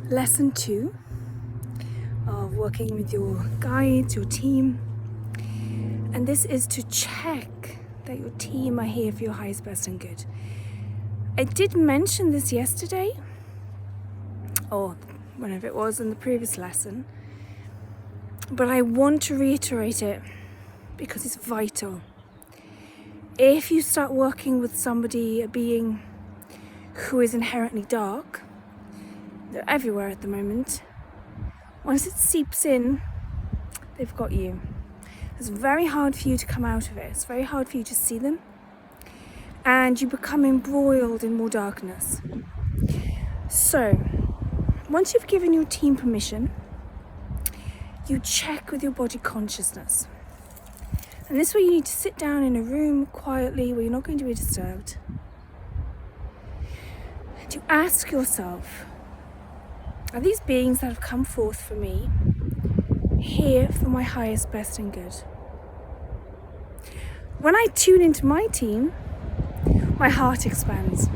lesson 2 of working with your guides, your team. And this is to check that your team are here for your highest, best and good. I did mention this yesterday, or whenever it was in the previous lesson, but I want to reiterate it because it's vital. If you start working with somebody, a being who is inherently dark, they're everywhere at the moment, once it seeps in, they've got you. It's very hard for you to come out of it. It's very hard for you to see them. And you become embroiled in more darkness. So, once you've given your team permission, you check with your body consciousness. And this way you need to sit down in a room quietly where you're not going to be disturbed. And you ask yourself, are these beings that have come forth for me here for my highest, best and good? When I tune into my team, my heart expands.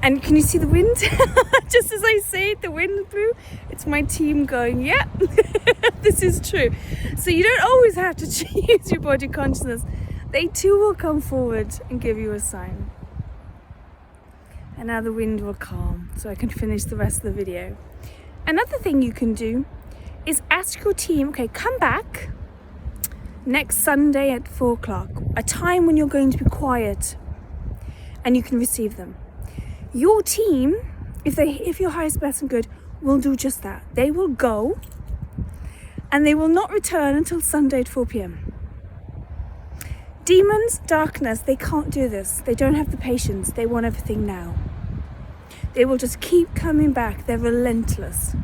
And can you see the wind? Just as I say it, the wind blew. It's my team going, yeah, this is true. So you don't always have to use your body consciousness. They too will come forward and give you a sign. And now the wind will calm so I can finish the rest of the video. Another thing you can do is ask your team, okay, come back next Sunday at 4 o'clock, a time when you're going to be quiet and you can receive them. Your team, if your highest, best and good, will do just that. They will go and they will not return until Sunday at 4 p.m. Demons, darkness, they can't do this. They don't have the patience. They want everything now. They will just keep coming back. They're relentless.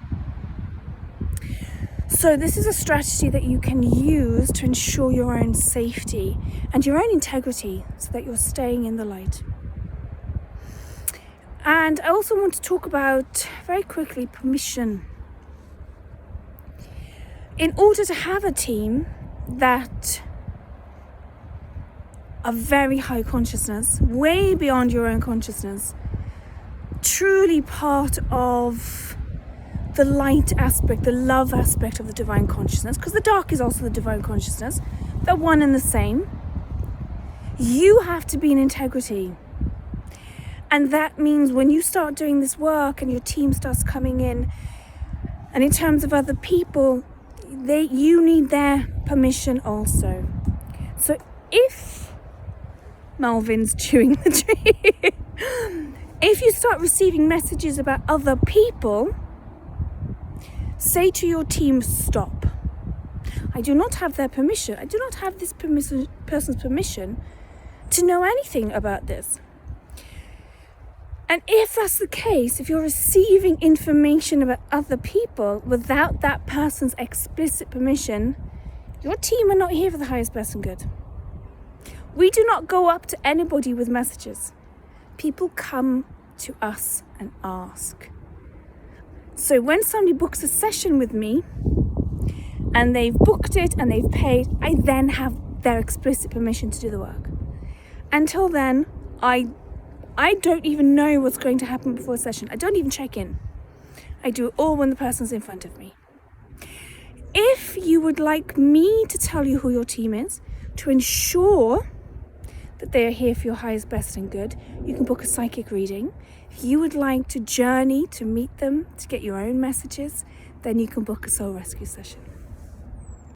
So this is a strategy that you can use to ensure your own safety and your own integrity so that you're staying in the light. And I also want to talk about, very quickly, permission. In order to have a team that are very high consciousness, way beyond your own consciousness, truly part of the light aspect, the love aspect of the divine consciousness, because the dark is also the divine consciousness, they're one and the same. You have to be in integrity. And that means when you start doing this work and your team starts coming in, and in terms of other people, you need their permission also. So if Melvin's chewing the tree, if you start receiving messages about other people, say to your team, stop. I do not have their permission. I do not have this person's permission to know anything about this. And if that's the case, if you're receiving information about other people without that person's explicit permission, your team are not here for the highest, best and good. We do not go up to anybody with messages. People come to us and ask. So when somebody books a session with me and they've booked it and they've paid, I then have their explicit permission to do the work. Until then, I don't even know what's going to happen before a session. I don't even check in. I do it all when the person's in front of me. If you would like me to tell you who your team is, to ensure that they are here for your highest, best and good, you can book a psychic reading. If you would like to journey to meet them, to get your own messages, then you can book a soul rescue session.